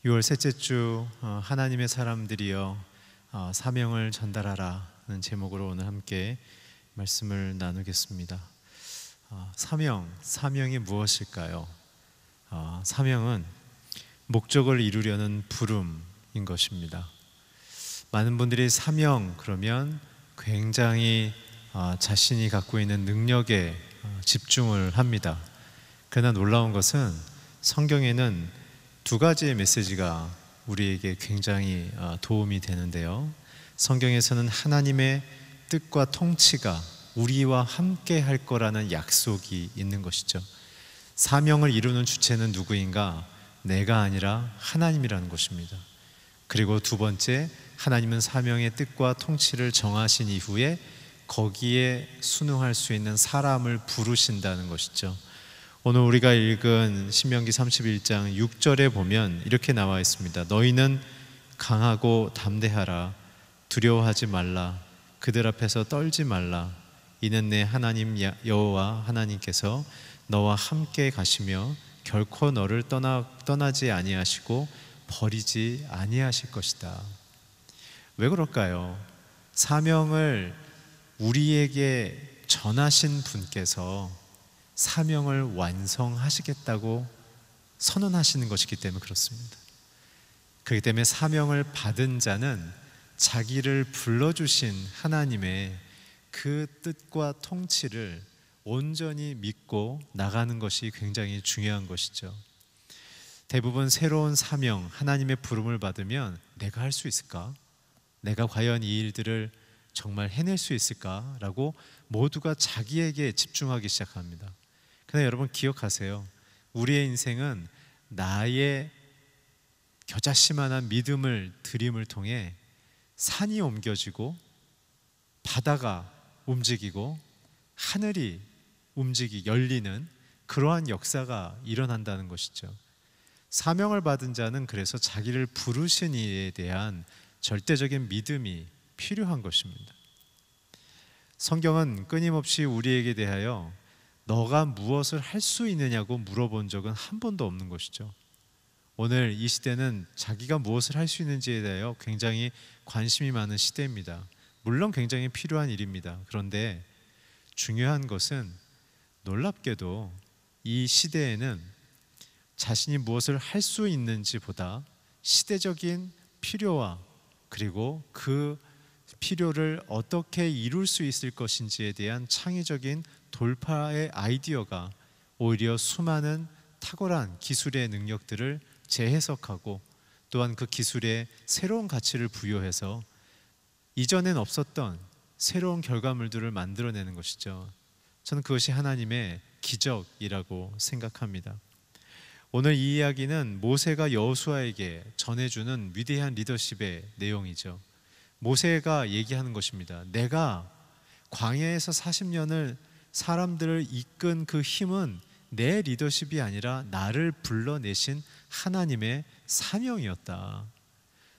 6월 셋째 주 하나님의 사람들이여 사명을 전달하라는 제목으로 오늘 함께 말씀을 나누겠습니다. 사명이 무엇일까요? 사명은 목적을 이루려는 부름인 것입니다. 많은 분들이 사명 그러면 굉장히 자신이 갖고 있는 능력에 집중을 합니다. 그러나 놀라운 것은 성경에는 두 가지의 메시지가 우리에게 굉장히 도움이 되는데요. 성경에서는 하나님의 뜻과 통치가 우리와 함께 할 거라는 약속이 있는 것이죠. 사명을 이루는 주체는 누구인가? 내가 아니라 하나님이라는 것입니다. 그리고 두 번째, 하나님은 사명의 뜻과 통치를 정하신 이후에 거기에 순응할 수 있는 사람을 부르신다는 것이죠. 오늘 우리가 읽은 신명기 31장 6절에 보면 이렇게 나와 있습니다. 너희는 강하고 담대하라. 두려워하지 말라. 그들 앞에서 떨지 말라. 이는 내 하나님 여호와 하나님께서 너와 함께 가시며 결코 너를 떠나지 아니하시고 버리지 아니하실 것이다. 왜 그럴까요? 사명을 우리에게 전하신 분께서 사명을 완성하시겠다고 선언하시는 것이기 때문에 그렇습니다. 그렇기 때문에 사명을 받은 자는 자기를 불러주신 하나님의 그 뜻과 통치를 온전히 믿고 나가는 것이 굉장히 중요한 것이죠. 대부분 새로운 사명, 하나님의 부름을 받으면 내가 할 수 있을까? 내가 과연 이 일들을 정말 해낼 수 있을까? 라고 모두가 자기에게 집중하기 시작합니다. 그러나 여러분 기억하세요. 우리의 인생은 나의 겨자씨만한 믿음을 드림을 통해 산이 옮겨지고 바다가 움직이고 하늘이 열리는 그러한 역사가 일어난다는 것이죠. 사명을 받은 자는 그래서 자기를 부르신 이에 대한 절대적인 믿음이 필요한 것입니다. 성경은 끊임없이 우리에게 대하여 너가 무엇을 할 수 있느냐고 물어본 적은 한 번도 없는 것이죠. 오늘 이 시대는 자기가 무엇을 할 수 있는지에 대하여 굉장히 관심이 많은 시대입니다. 물론 굉장히 필요한 일입니다. 그런데 중요한 것은 놀랍게도 이 시대에는 자신이 무엇을 할 수 있는지보다 시대적인 필요와 그리고 그 필요를 어떻게 이룰 수 있을 것인지에 대한 창의적인 돌파의 아이디어가 오히려 수많은 탁월한 기술의 능력들을 재해석하고 또한 그 기술에 새로운 가치를 부여해서 이전엔 없었던 새로운 결과물들을 만들어내는 것이죠. 저는 그것이 하나님의 기적이라고 생각합니다. 오늘 이 이야기는 모세가 여호수아에게 전해주는 위대한 리더십의 내용이죠. 모세가 얘기하는 것입니다. 내가 광야에서 40년을 사람들을 이끈 그 힘은 내 리더십이 아니라 나를 불러내신 하나님의 사명이었다.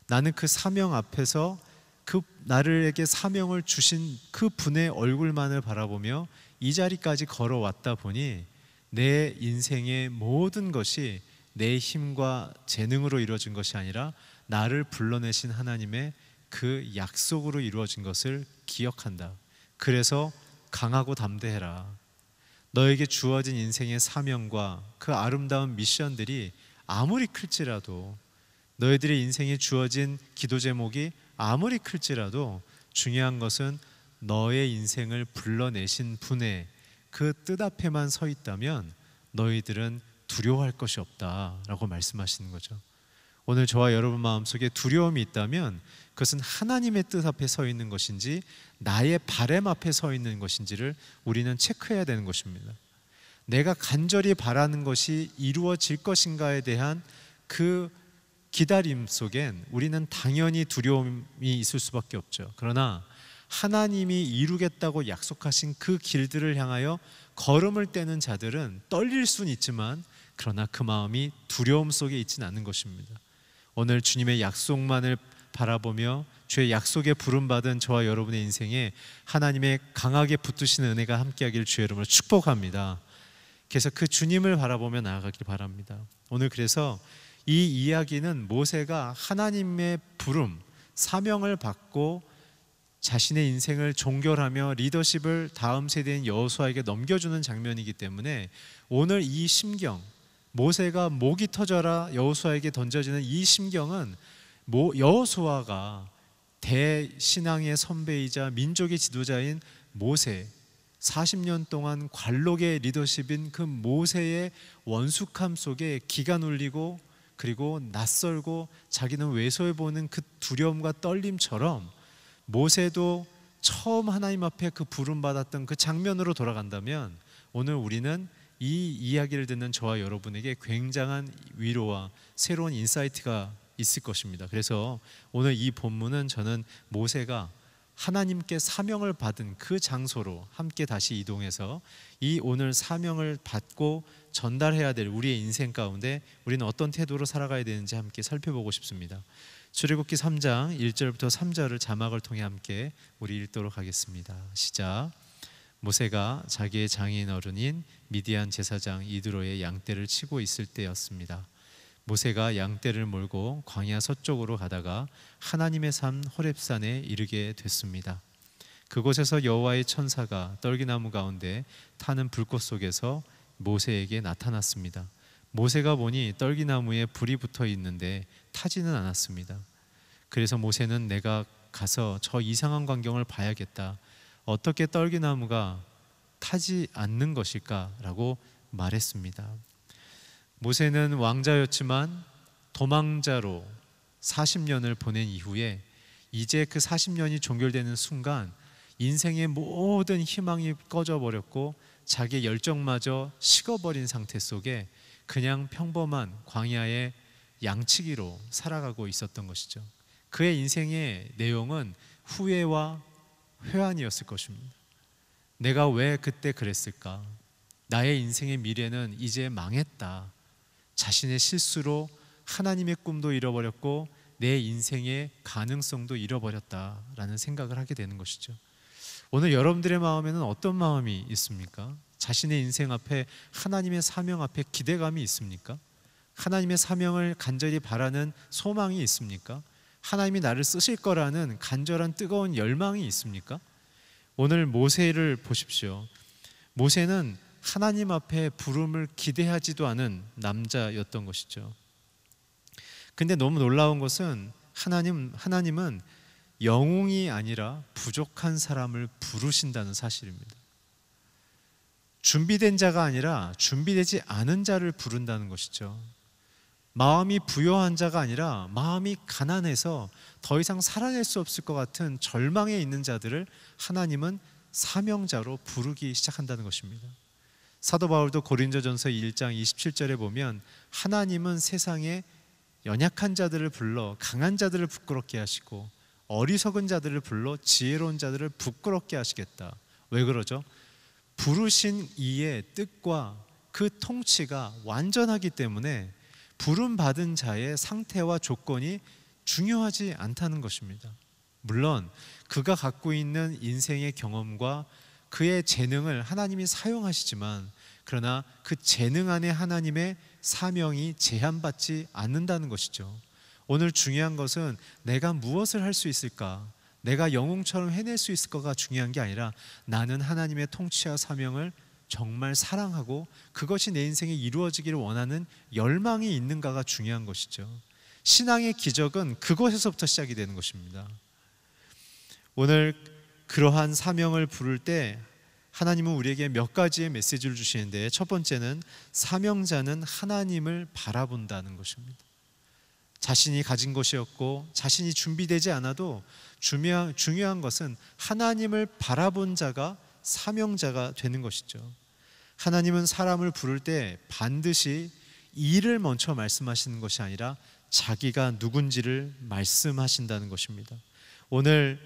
나는 그 사명 앞에서 그 나를에게 사명을 주신 그 분의 얼굴만을 바라보며 이 자리까지 걸어왔다 보니 내 인생의 모든 것이 내 힘과 재능으로 이루어진 것이 아니라 나를 불러내신 하나님의 그 약속으로 이루어진 것을 기억한다. 그래서 강하고 담대해라. 너에게 주어진 인생의 사명과 그 아름다운 미션들이 아무리 클지라도, 너희들의 인생에 주어진 기도 제목이 아무리 클지라도 중요한 것은 너의 인생을 불러내신 분의 그 뜻 앞에만 서 있다면 너희들은 두려워할 것이 없다라고 말씀하시는 거죠. 오늘 저와 여러분 마음속에 두려움이 있다면 그것은 하나님의 뜻 앞에 서 있는 것인지 나의 바람 앞에 서 있는 것인지를 우리는 체크해야 되는 것입니다. 내가 간절히 바라는 것이 이루어질 것인가에 대한 그 기다림 속엔 우리는 당연히 두려움이 있을 수밖에 없죠. 그러나 하나님이 이루겠다고 약속하신 그 길들을 향하여 걸음을 떼는 자들은 떨릴 수는 있지만 그러나 그 마음이 두려움 속에 있지는 않는 것입니다. 오늘 주님의 약속만을 바라보며 주의 약속에 부름받은 저와 여러분의 인생에 하나님의 강하게 붙드시는 은혜가 함께하기를 주의 이름으로 축복합니다. 그래서 그 주님을 바라보며 나아가길 바랍니다. 오늘 그래서 이 이야기는 모세가 하나님의 부름, 사명을 받고 자신의 인생을 종결하며 리더십을 다음 세대인 여호수아에게 넘겨주는 장면이기 때문에 오늘 이 심경, 모세가 목이 터져라 여호수아에게 던져지는 이 심경은 여호수아가 대신앙의 선배이자 민족의 지도자인 모세, 40년 동안 관록의 리더십인 그 모세의 원숙함 속에 기가 눌리고 그리고 낯설고 자기는 왜소해 보는 그 두려움과 떨림처럼 모세도 처음 하나님 앞에 그 부름받았던 그 장면으로 돌아간다면 오늘 우리는 이 이야기를 듣는 저와 여러분에게 굉장한 위로와 새로운 인사이트가 있을 것입니다. 그래서 오늘 이 본문은 저는 모세가 하나님께 사명을 받은 그 장소로 함께 다시 이동해서 이 오늘 사명을 받고 전달해야 될 우리의 인생 가운데 우리는 어떤 태도로 살아가야 되는지 함께 살펴보고 싶습니다. 출애굽기 3장 1절부터 3절을 자막을 통해 함께 우리 읽도록 하겠습니다. 시작. 모세가 자기의 장인 어른인 미디안 제사장 이드로의 양떼를 치고 있을 때였습니다. 모세가 양떼를 몰고 광야 서쪽으로 가다가 하나님의 산 호렙산에 이르게 됐습니다. 그곳에서 여호와의 천사가 떨기나무 가운데 타는 불꽃 속에서 모세에게 나타났습니다. 모세가 보니 떨기나무에 불이 붙어 있는데 타지는 않았습니다. 그래서 모세는 내가 가서 저 이상한 광경을 봐야겠다. 어떻게 떨기나무가 타지 않는 것일까? 라고 말했습니다. 모세는 왕자였지만 도망자로 40년을 보낸 이후에 이제 그 40년이 종결되는 순간 인생의 모든 희망이 꺼져버렸고 자기의 열정마저 식어버린 상태 속에 그냥 평범한 광야의 양치기로 살아가고 있었던 것이죠. 그의 인생의 내용은 후회와 회한이었을 것입니다. 내가 왜 그때 그랬을까? 나의 인생의 미래는 이제 망했다. 자신의 실수로 하나님의 꿈도 잃어버렸고 내 인생의 가능성도 잃어버렸다라는 생각을 하게 되는 것이죠. 오늘 여러분들의 마음에는 어떤 마음이 있습니까? 자신의 인생 앞에 하나님의 사명 앞에 기대감이 있습니까? 하나님의 사명을 간절히 바라는 소망이 있습니까? 하나님이 나를 쓰실 거라는 간절한 뜨거운 열망이 있습니까? 오늘 모세를 보십시오. 모세는 하나님 앞에 부름을 기대하지도 않은 남자였던 것이죠. 근데 너무 놀라운 것은 하나님은 영웅이 아니라 부족한 사람을 부르신다는 사실입니다. 준비된 자가 아니라 준비되지 않은 자를 부른다는 것이죠. 마음이 부요한 자가 아니라 마음이 가난해서 더 이상 살아낼 수 없을 것 같은 절망에 있는 자들을 하나님은 사명자로 부르기 시작한다는 것입니다. 사도 바울도 고린도전서 1장 27절에 보면 하나님은 세상에 연약한 자들을 불러 강한 자들을 부끄럽게 하시고 어리석은 자들을 불러 지혜로운 자들을 부끄럽게 하시겠다. 왜 그러죠? 부르신 이의 뜻과 그 통치가 완전하기 때문에 부름받은 자의 상태와 조건이 중요하지 않다는 것입니다. 물론 그가 갖고 있는 인생의 경험과 그의 재능을 하나님이 사용하시지만 그러나 그 재능 안에 하나님의 사명이 제한받지 않는다는 것이죠. 오늘 중요한 것은 내가 무엇을 할 수 있을까? 내가 영웅처럼 해낼 수 있을까가 중요한 게 아니라 나는 하나님의 통치와 사명을 정말 사랑하고 그것이 내 인생에 이루어지기를 원하는 열망이 있는가가 중요한 것이죠. 신앙의 기적은 그것에서부터 시작이 되는 것입니다. 오늘 그러한 사명을 부를 때 하나님은 우리에게 몇 가지의 메시지를 주시는데 첫 번째는 사명자는 하나님을 바라본다는 것입니다. 자신이 가진 것이었고 자신이 준비되지 않아도 중요한 것은 하나님을 바라본 자가 사명자가 되는 것이죠. 하나님은 사람을 부를 때 반드시 일을 먼저 말씀하시는 것이 아니라 자기가 누군지를 말씀하신다는 것입니다. 오늘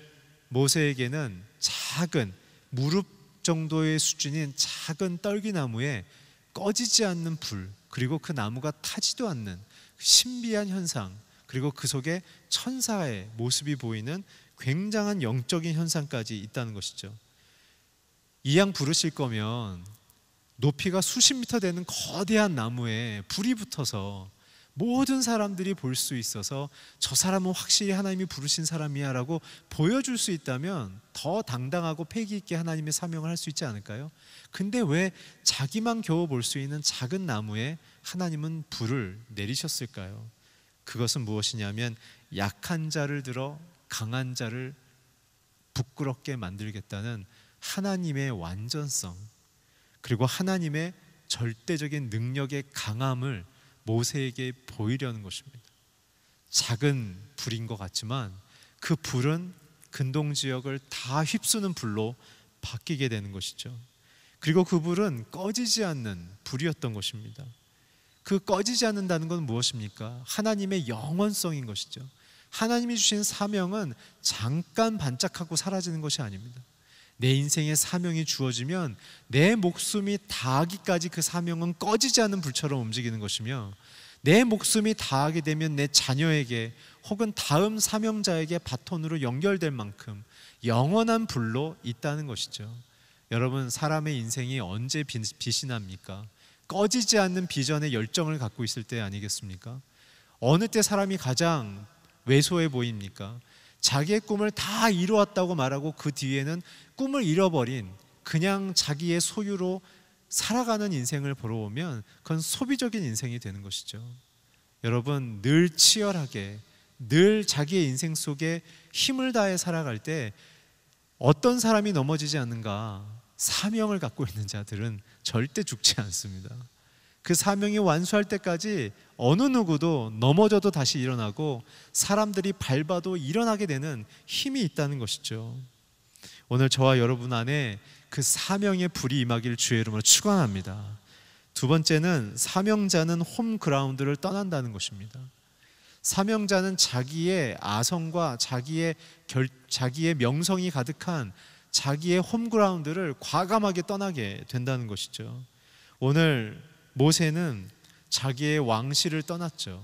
모세에게는 작은 무릎 정도의 수준인 작은 떨기나무에 꺼지지 않는 불, 그리고 그 나무가 타지도 않는 신비한 현상, 그리고 그 속에 천사의 모습이 보이는 굉장한 영적인 현상까지 있다는 것이죠. 이 양 부르실 거면 높이가 수십 미터 되는 거대한 나무에 불이 붙어서 모든 사람들이 볼 수 있어서 저 사람은 확실히 하나님이 부르신 사람이야 라고 보여줄 수 있다면 더 당당하고 패기 있게 하나님의 사명을 할 수 있지 않을까요? 근데 왜 자기만 겨우 볼 수 있는 작은 나무에 하나님은 불을 내리셨을까요? 그것은 무엇이냐면 약한 자를 들어 강한 자를 부끄럽게 만들겠다는 하나님의 완전성, 그리고 하나님의 절대적인 능력의 강함을 모세에게 보이려는 것입니다. 작은 불인 것 같지만 그 불은 근동 지역을 다 휩쓰는 불로 바뀌게 되는 것이죠. 그리고 그 불은 꺼지지 않는 불이었던 것입니다. 그 꺼지지 않는다는 건 무엇입니까? 하나님의 영원성인 것이죠. 하나님이 주신 사명은 잠깐 반짝하고 사라지는 것이 아닙니다. 내 인생의 사명이 주어지면 내 목숨이 다하기까지 그 사명은 꺼지지 않는 불처럼 움직이는 것이며, 내 목숨이 다하게 되면 내 자녀에게 혹은 다음 사명자에게 바톤으로 연결될 만큼 영원한 불로 있다는 것이죠. 여러분, 사람의 인생이 언제 빛이 납니까? 꺼지지 않는 비전의 열정을 갖고 있을 때 아니겠습니까? 어느 때 사람이 가장 왜소해 보입니까? 자기의 꿈을 다 이루었다고 말하고 그 뒤에는 꿈을 잃어버린, 그냥 자기의 소유로 살아가는 인생을 보러 오면 그건 소비적인 인생이 되는 것이죠. 여러분, 늘 치열하게, 늘 자기의 인생 속에 힘을 다해 살아갈 때 어떤 사람이 넘어지지 않는가? 사명을 갖고 있는 자들은 절대 죽지 않습니다. 그 사명이 완수할 때까지 어느 누구도 넘어져도 다시 일어나고 사람들이 밟아도 일어나게 되는 힘이 있다는 것이죠. 오늘 저와 여러분 안에 그 사명의 불이 임하기를 주의 이름으로 축원합니다. 두 번째는 사명자는 홈그라운드를 떠난다는 것입니다. 사명자는 자기의 아성과 자기의 명성이 가득한 자기의 홈그라운드를 과감하게 떠나게 된다는 것이죠. 오늘 모세는 자기의 왕실을 떠났죠.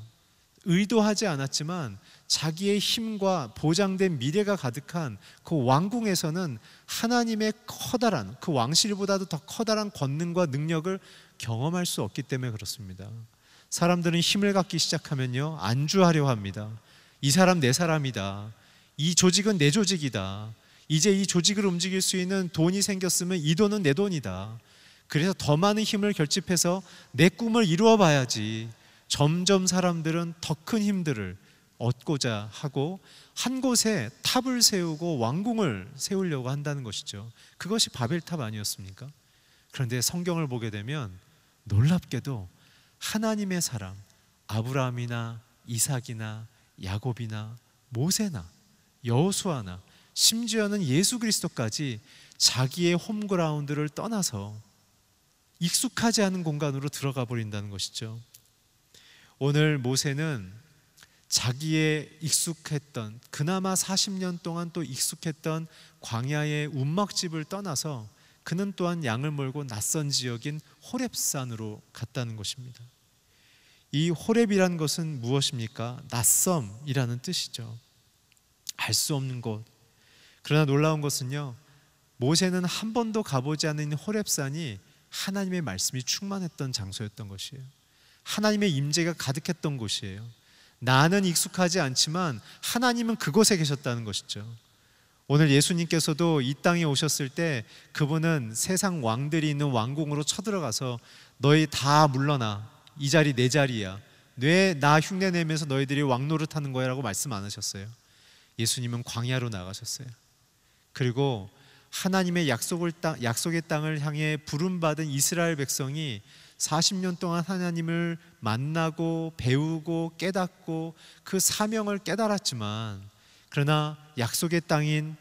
의도하지 않았지만 자기의 힘과 보장된 미래가 가득한 그 왕궁에서는 하나님의 커다란, 그 왕실보다도 더 커다란 권능과 능력을 경험할 수 없기 때문에 그렇습니다. 사람들은 힘을 갖기 시작하면요, 안주하려 합니다. 이 사람 내 사람이다. 이 조직은 내 조직이다. 이제 이 조직을 움직일 수 있는 돈이 생겼으면 이 돈은 내 돈이다. 그래서 더 많은 힘을 결집해서 내 꿈을 이루어 봐야지. 점점 사람들은 더 큰 힘들을 얻고자 하고 한 곳에 탑을 세우고 왕궁을 세우려고 한다는 것이죠. 그것이 바벨탑 아니었습니까? 그런데 성경을 보게 되면 놀랍게도 하나님의 사람, 아브라함이나 이삭이나 야곱이나 모세나 여호수아나 심지어는 예수 그리스도까지 자기의 홈그라운드를 떠나서 익숙하지 않은 공간으로 들어가 버린다는 것이죠. 오늘 모세는 자기의 익숙했던, 그나마 40년 동안 또 익숙했던 광야의 운막집을 떠나서 그는 또한 양을 몰고 낯선 지역인 호렙산으로 갔다는 것입니다. 이 호렙이라는 것은 무엇입니까? 낯섦이라는 뜻이죠. 알 수 없는 곳. 그러나 놀라운 것은요, 모세는 한 번도 가보지 않은 호렙산이 하나님의 말씀이 충만했던 장소였던 것이에요. 하나님의 임재가 가득했던 곳이에요. 나는 익숙하지 않지만 하나님은 그곳에 계셨다는 것이죠. 오늘 예수님께서도 이 땅에 오셨을 때 그분은 세상 왕들이 있는 왕궁으로 쳐들어가서 너희 다 물러나, 이 자리 내 자리야, 왜 나 흉내내면서 너희들이 왕노릇하는 거야 라고 말씀 안 하셨어요. 예수님은 광야로 나가셨어요. 그리고 하나님의 약속의 땅을 향해 부름받은 이스라엘 백성이 40년 동안 하나님을 만나고 배우고 깨닫고 그 사명을 깨달았지만, 그러나 약속의 땅인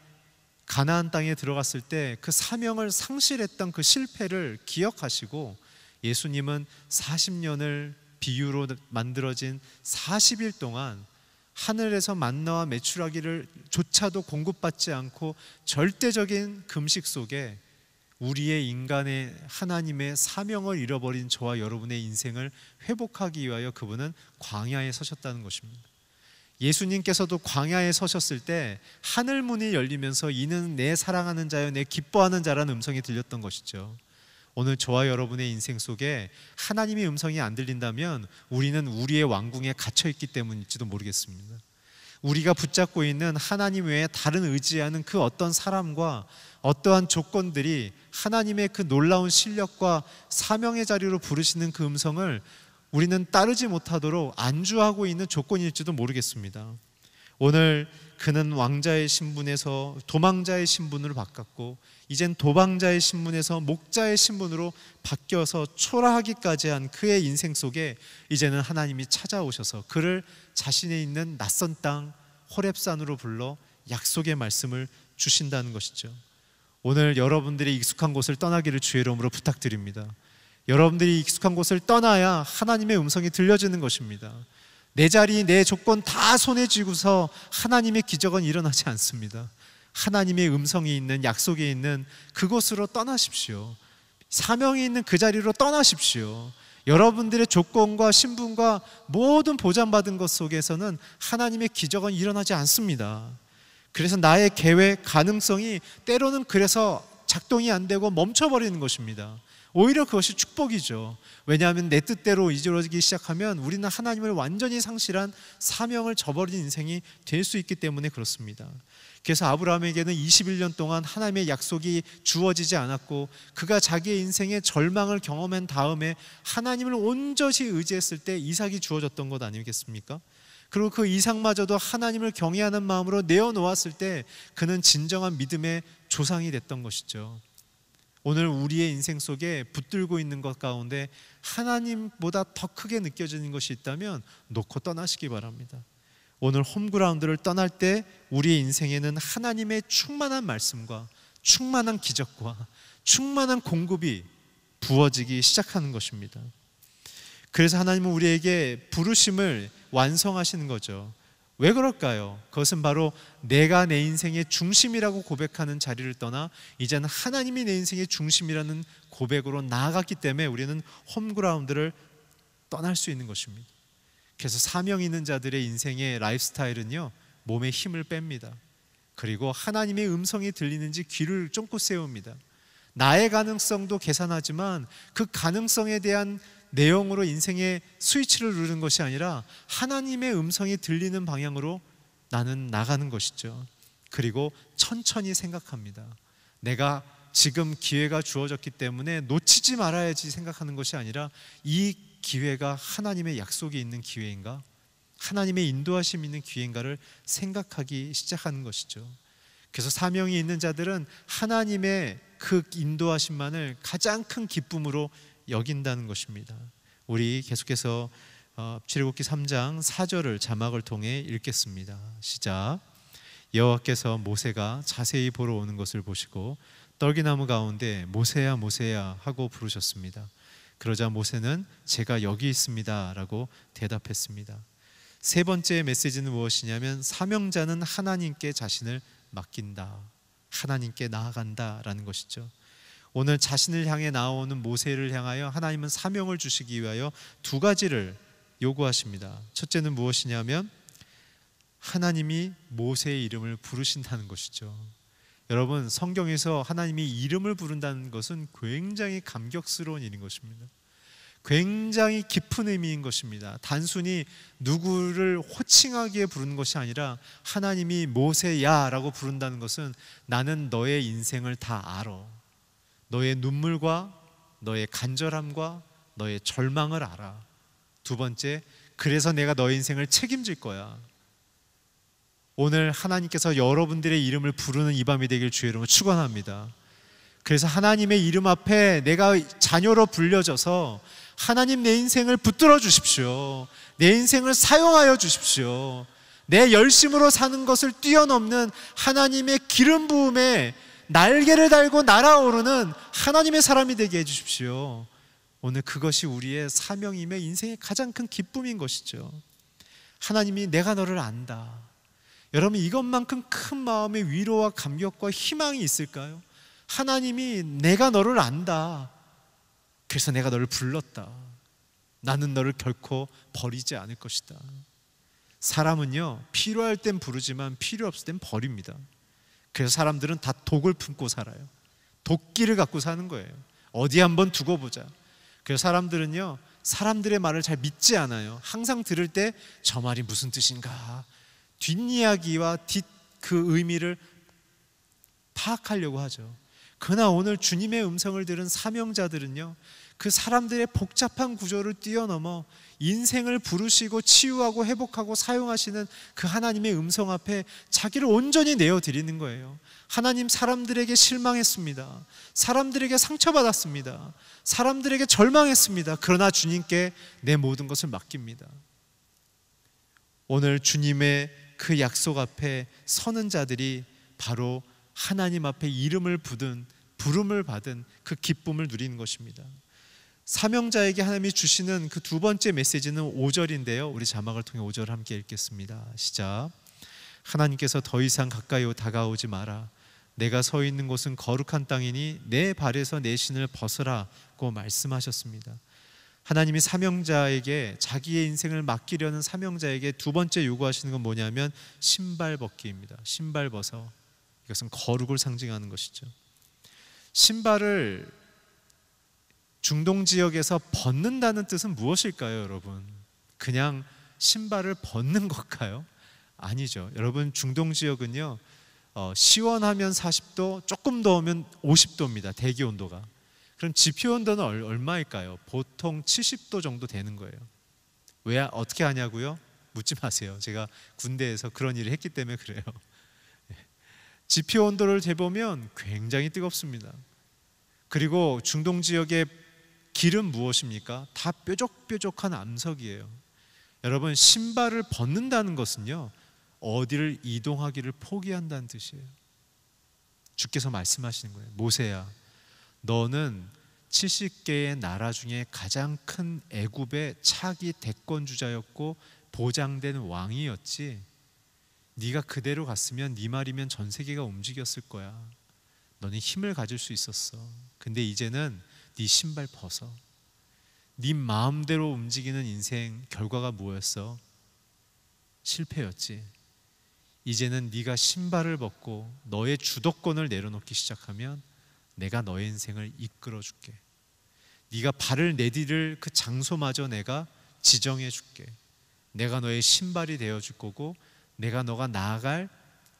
가나안 땅에 들어갔을 때 그 사명을 상실했던 그 실패를 기억하시고 예수님은 40년을 비유로 만들어진 40일 동안 하늘에서 만나와 메추라기를 조차도 공급받지 않고 절대적인 금식 속에 우리의 인간의 하나님의 사명을 잃어버린 저와 여러분의 인생을 회복하기 위하여 그분은 광야에 서셨다는 것입니다. 예수님께서도 광야에 서셨을 때 하늘 문이 열리면서 이는 내 사랑하는 자여 내 기뻐하는 자라는 음성이 들렸던 것이죠. 오늘 저와 여러분의 인생 속에 하나님의 음성이 안 들린다면 우리는 우리의 왕궁에 갇혀있기 때문일지도 모르겠습니다. 우리가 붙잡고 있는 하나님 외에 다른 의지하는 그 어떤 사람과 어떠한 조건들이 하나님의 그 놀라운 실력과 사명의 자리로 부르시는 그 음성을 우리는 따르지 못하도록 안주하고 있는 조건일지도 모르겠습니다. 오늘 그는 왕자의 신분에서 도망자의 신분으로 바꿨고 이젠 도망자의 신분에서 목자의 신분으로 바뀌어서 초라하기까지 한 그의 인생 속에 이제는 하나님이 찾아오셔서 그를 자신의 있는 낯선 땅 호렙산으로 불러 약속의 말씀을 주신다는 것이죠. 오늘 여러분들이 익숙한 곳을 떠나기를 주의 이름으로 부탁드립니다. 여러분들이 익숙한 곳을 떠나야 하나님의 음성이 들려지는 것입니다. 내 자리, 내 조건 다 손에 쥐고서 하나님의 기적은 일어나지 않습니다. 하나님의 음성이 있는 약속이 있는 그곳으로 떠나십시오. 사명이 있는 그 자리로 떠나십시오. 여러분들의 조건과 신분과 모든 보장받은 것 속에서는 하나님의 기적은 일어나지 않습니다. 그래서 나의 계획, 가능성이 때로는 그래서 작동이 안 되고 멈춰버리는 것입니다. 오히려 그것이 축복이죠. 왜냐하면 내 뜻대로 이루어지기 시작하면 우리는 하나님을 완전히 상실한 사명을 저버린 인생이 될 수 있기 때문에 그렇습니다. 그래서 아브라함에게는 21년 동안 하나님의 약속이 주어지지 않았고 그가 자기의 인생의 절망을 경험한 다음에 하나님을 온전히 의지했을 때 이삭이 주어졌던 것 아니겠습니까? 그리고 그 이삭마저도 하나님을 경외하는 마음으로 내어놓았을 때 그는 진정한 믿음의 조상이 됐던 것이죠. 오늘 우리의 인생 속에 붙들고 있는 것 가운데 하나님보다 더 크게 느껴지는 것이 있다면 놓고 떠나시기 바랍니다. 오늘 홈그라운드를 떠날 때 우리의 인생에는 하나님의 충만한 말씀과 충만한 기적과 충만한 공급이 부어지기 시작하는 것입니다. 그래서 하나님은 우리에게 부르심을 완성하시는 거죠. 왜 그럴까요? 그것은 바로 내가 내 인생의 중심이라고 고백하는 자리를 떠나 이제는 하나님이 내 인생의 중심이라는 고백으로 나아갔기 때문에 우리는 홈그라운드를 떠날 수 있는 것입니다. 그래서 사명 있는 자들의 인생의 라이프스타일은요, 몸에 힘을 뺍니다. 그리고 하나님의 음성이 들리는지 귀를 쫑긋 세웁니다. 나의 가능성도 계산하지만 그 가능성에 대한 내용으로 인생의 스위치를 누르는 것이 아니라 하나님의 음성이 들리는 방향으로 나는 나가는 것이죠. 그리고 천천히 생각합니다. 내가 지금 기회가 주어졌기 때문에 놓치지 말아야지 생각하는 것이 아니라 이 기회가 하나님의 약속이 있는 기회인가? 하나님의 인도하심이 있는 기회인가를 생각하기 시작하는 것이죠. 그래서 사명이 있는 자들은 하나님의 그 인도하심만을 가장 큰 기쁨으로 여긴다는 것입니다. 우리 계속해서 출애굽기 3장 4절을 자막을 통해 읽겠습니다. 시작. 여호와께서 모세가 자세히 보러 오는 것을 보시고 떨기나무 가운데 모세야 모세야 하고 부르셨습니다. 그러자 모세는 제가 여기 있습니다 라고 대답했습니다. 세 번째 메시지는 무엇이냐면 사명자는 하나님께 자신을 맡긴다, 하나님께 나아간다 라는 것이죠. 오늘 자신을 향해 나오는 모세를 향하여 하나님은 사명을 주시기 위하여 두 가지를 요구하십니다. 첫째는 무엇이냐면 하나님이 모세의 이름을 부르신다는 것이죠. 여러분, 성경에서 하나님이 이름을 부른다는 것은 굉장히 감격스러운 일인 것입니다. 굉장히 깊은 의미인 것입니다. 단순히 누구를 호칭하기에 부르는 것이 아니라 하나님이 모세야 라고 부른다는 것은 나는 너의 인생을 다 알아. 너의 눈물과 너의 간절함과 너의 절망을 알아. 두 번째, 그래서 내가 너의 인생을 책임질 거야. 오늘 하나님께서 여러분들의 이름을 부르는 이 밤이 되길 주의 이름으로 축원합니다. 그래서 하나님의 이름 앞에 내가 자녀로 불려져서 하나님 내 인생을 붙들어 주십시오. 내 인생을 사용하여 주십시오. 내 열심으로 사는 것을 뛰어넘는 하나님의 기름 부음에 날개를 달고 날아오르는 하나님의 사람이 되게 해주십시오. 오늘 그것이 우리의 사명이며 인생의 가장 큰 기쁨인 것이죠. 하나님이 내가 너를 안다. 여러분, 이것만큼 큰 마음의 위로와 감격과 희망이 있을까요? 하나님이 내가 너를 안다. 그래서 내가 너를 불렀다. 나는 너를 결코 버리지 않을 것이다. 사람은요, 필요할 땐 부르지만 필요 없을 땐 버립니다. 그래서 사람들은 다 독을 품고 살아요. 도끼를 갖고 사는 거예요. 어디 한번 두고 보자. 그래서 사람들은요, 사람들의 말을 잘 믿지 않아요. 항상 들을 때 저 말이 무슨 뜻인가, 뒷이야기와 그 의미를 파악하려고 하죠. 그러나 오늘 주님의 음성을 들은 사명자들은요, 그 사람들의 복잡한 구조를 뛰어넘어 인생을 부르시고 치유하고 회복하고 사용하시는 그 하나님의 음성 앞에 자기를 온전히 내어드리는 거예요. 하나님, 사람들에게 실망했습니다. 사람들에게 상처받았습니다. 사람들에게 절망했습니다. 그러나 주님께 내 모든 것을 맡깁니다. 오늘 주님의 그 약속 앞에 서는 자들이 바로 하나님 앞에 부름을 받은 그 기쁨을 누리는 것입니다. 사명자에게 하나님이 주시는 그 두 번째 메시지는 5절인데요. 우리 자막을 통해 5절을 함께 읽겠습니다. 시작. 하나님께서 더 이상 가까이 다가오지 마라. 내가 서 있는 곳은 거룩한 땅이니 내 발에서 내 신을 벗으라고 말씀하셨습니다. 하나님이 사명자에게, 자기의 인생을 맡기려는 사명자에게 두 번째 요구하시는 건 뭐냐면 신발 벗기입니다. 신발 벗어. 이것은 거룩을 상징하는 것이죠. 신발을 중동 지역에서 벗는다는 뜻은 무엇일까요, 여러분? 그냥 신발을 벗는 걸까요? 아니죠. 여러분, 중동 지역은요, 시원하면 40도, 조금 더우면 50도입니다. 대기 온도가. 그럼 지표 온도는 얼마일까요? 보통 70도 정도 되는 거예요. 왜, 어떻게 하냐고요? 묻지 마세요. 제가 군대에서 그런 일을 했기 때문에 그래요. 지표 온도를 재보면 굉장히 뜨겁습니다. 그리고 중동 지역의 길은 무엇입니까? 다 뾰족뾰족한 암석이에요. 여러분, 신발을 벗는다는 것은요, 어디를 이동하기를 포기한다는 뜻이에요. 주께서 말씀하시는 거예요. 모세야, 너는 70개의 나라 중에 가장 큰 애굽의 차기 대권주자였고 보장된 왕이었지. 네가 그대로 갔으면 네 말이면 전 세계가 움직였을 거야. 너는 힘을 가질 수 있었어. 근데 이제는 네 신발 벗어. 네 마음대로 움직이는 인생 결과가 뭐였어? 실패였지. 이제는 네가 신발을 벗고 너의 주도권을 내려놓기 시작하면 내가 너의 인생을 이끌어 줄게. 네가 발을 내디딜 그 장소마저 내가 지정해 줄게. 내가 너의 신발이 되어 줄 거고, 내가 너가 나아갈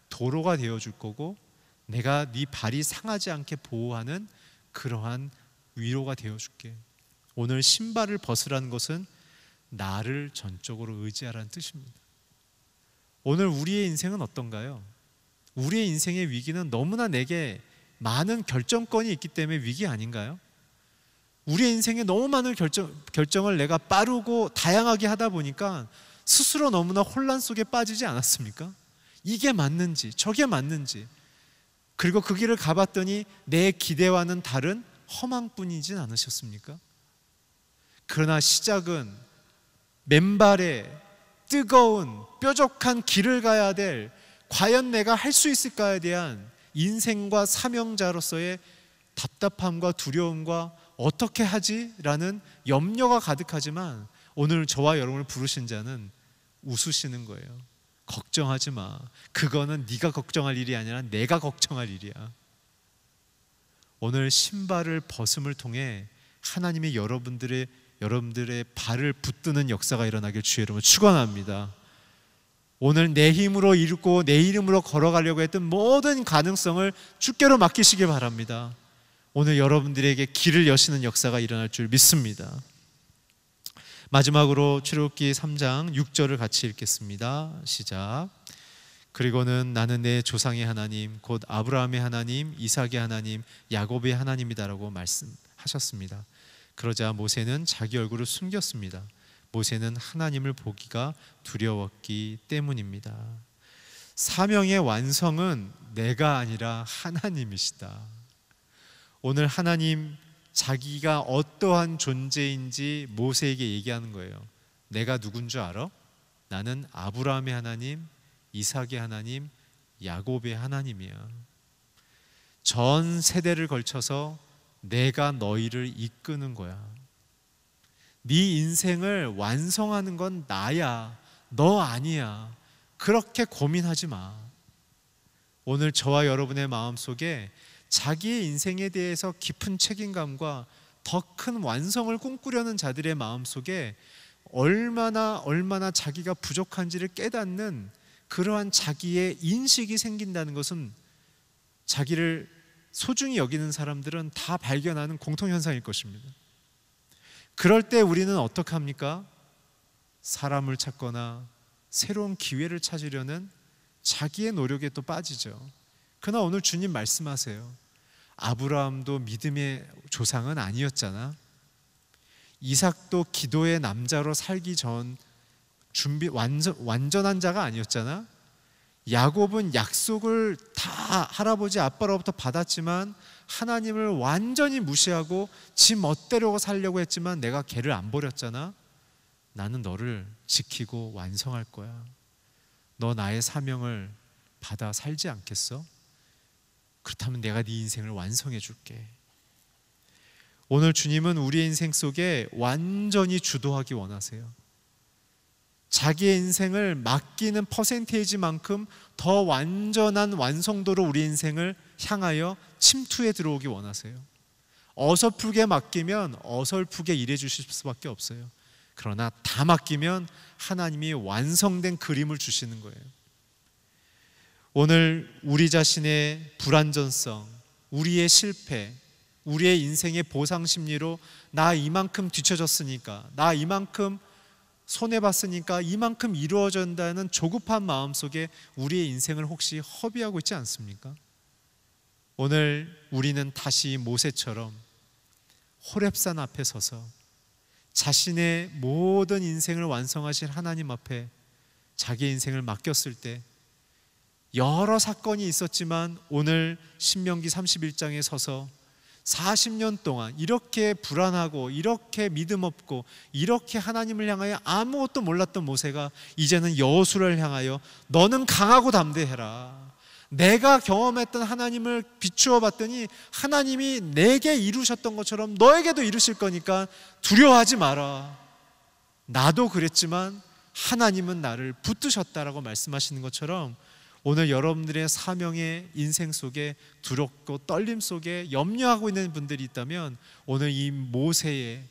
도로가 되어 줄 거고, 내가 네 발이 상하지 않게 보호하는 그러한 위로가 되어 줄게. 오늘 신발을 벗으라는 것은 나를 전적으로 의지하라는 뜻입니다. 오늘 우리의 인생은 어떤가요? 우리의 인생의 위기는 너무나 내게 많은 결정권이 있기 때문에 위기 아닌가요? 우리의 인생에 너무 많은 결정을 내가 빠르고 다양하게 하다 보니까 스스로 너무나 혼란 속에 빠지지 않았습니까? 이게 맞는지 저게 맞는지, 그리고 그 길을 가봤더니 내 기대와는 다른 허망뿐이진 않으셨습니까? 그러나 시작은 맨발에 뜨거운 뾰족한 길을 가야 될, 과연 내가 할 수 있을까에 대한 인생과 사명자로서의 답답함과 두려움과 어떻게 하지? 라는 염려가 가득하지만 오늘 저와 여러분을 부르신 자는 웃으시는 거예요. 걱정하지 마. 그거는 네가 걱정할 일이 아니라 내가 걱정할 일이야. 오늘 신발을 벗음을 통해 하나님이 여러분들의 발을 붙드는 역사가 일어나길 주의 이름으로 축원합니다. 오늘 내 힘으로 이루고 내 이름으로 걸어가려고 했던 모든 가능성을 주께로 맡기시길 바랍니다. 오늘 여러분들에게 길을 여시는 역사가 일어날 줄 믿습니다. 마지막으로 출애굽기 3장 6절을 같이 읽겠습니다. 시작. 그리고는 나는 내 조상의 하나님 곧 아브라함의 하나님, 이삭의 하나님, 야곱의 하나님이다라고 말씀하셨습니다. 그러자 모세는 자기 얼굴을 숨겼습니다. 모세는 하나님을 보기가 두려웠기 때문입니다. 사명의 완성은 내가 아니라 하나님이시다. 오늘 하나님 자기가 어떠한 존재인지 모세에게 얘기하는 거예요. 내가 누군 줄 알아? 나는 아브라함의 하나님, 이삭의 하나님, 야곱의 하나님이야. 전 세대를 걸쳐서 내가 너희를 이끄는 거야. 네 인생을 완성하는 건 나야, 너 아니야. 그렇게 고민하지 마. 오늘 저와 여러분의 마음속에 자기의 인생에 대해서 깊은 책임감과 더 큰 완성을 꿈꾸려는 자들의 마음속에 얼마나 자기가 부족한지를 깨닫는 그러한 자기의 인식이 생긴다는 것은 자기를 소중히 여기는 사람들은 다 발견하는 공통현상일 것입니다. 그럴 때 우리는 어떻게 합니까? 사람을 찾거나 새로운 기회를 찾으려는 자기의 노력에 또 빠지죠. 그러나 오늘 주님 말씀하세요. 아브라함도 믿음의 조상은 아니었잖아. 이삭도 기도의 남자로 살기 전 완전한 자가 아니었잖아. 야곱은 약속을 다 할아버지 아빠로부터 받았지만 하나님을 완전히 무시하고 지 멋대로 살려고 했지만 내가 걔를 안 버렸잖아. 나는 너를 지키고 완성할 거야. 너 나의 사명을 받아 살지 않겠어? 그렇다면 내가 네 인생을 완성해 줄게. 오늘 주님은 우리의 인생 속에 완전히 주도하기 원하세요. 자기의 인생을 맡기는 퍼센테이지만큼 더 완전한 완성도로 우리 인생을 향하여 침투해 들어오기 원하세요. 어설프게 맡기면 어설프게 일해 주실 수밖에 없어요. 그러나 다 맡기면 하나님이 완성된 그림을 주시는 거예요. 오늘 우리 자신의 불완전성, 우리의 실패, 우리의 인생의 보상 심리로 나 이만큼 뒤처졌으니까, 나 이만큼 손해봤으니까 이만큼 이루어진다는 조급한 마음 속에 우리의 인생을 혹시 허비하고 있지 않습니까? 오늘 우리는 다시 모세처럼 호렙산 앞에 서서 자신의 모든 인생을 완성하신 하나님 앞에 자기의 인생을 맡겼을 때 여러 사건이 있었지만 오늘 신명기 31장에 서서 40년 동안 이렇게 불안하고 이렇게 믿음 없고 이렇게 하나님을 향하여 아무것도 몰랐던 모세가 이제는 여호수아를 향하여 너는 강하고 담대해라. 내가 경험했던 하나님을 비추어 봤더니 하나님이 내게 이루셨던 것처럼 너에게도 이루실 거니까 두려워하지 마라. 나도 그랬지만 하나님은 나를 붙드셨다라고 말씀하시는 것처럼 오늘 여러분들의 사명의 인생 속에 두렵고 떨림 속에 염려하고 있는 분들이 있다면 오늘 이 모세의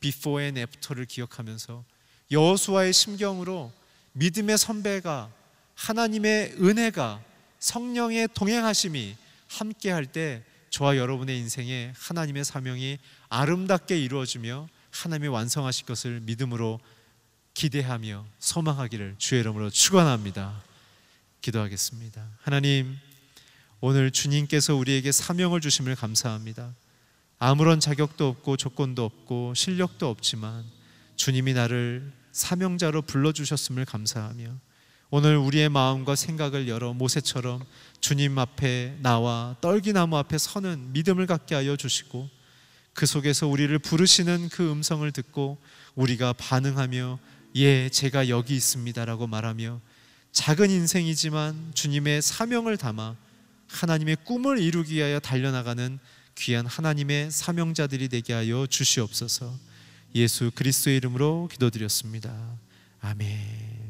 before and after를 기억하면서 여호수아의 심경으로 믿음의 선배가 하나님의 은혜가 성령의 동행하심이 함께할 때 저와 여러분의 인생에 하나님의 사명이 아름답게 이루어지며 하나님이 완성하실 것을 믿음으로 기대하며 소망하기를 주의 이름으로 축원합니다. 기도하겠습니다. 하나님, 오늘 주님께서 우리에게 사명을 주심을 감사합니다. 아무런 자격도 없고 조건도 없고 실력도 없지만 주님이 나를 사명자로 불러주셨음을 감사하며 오늘 우리의 마음과 생각을 열어 모세처럼 주님 앞에 나와 떨기나무 앞에 서는 믿음을 갖게 하여 주시고 그 속에서 우리를 부르시는 그 음성을 듣고 우리가 반응하며 예, 제가 여기 있습니다라고 말하며 작은 인생이지만 주님의 사명을 담아 하나님의 꿈을 이루기 위하여 달려나가는 귀한 하나님의 사명자들이 되게 하여 주시옵소서. 예수 그리스도의 이름으로 기도드렸습니다. 아멘.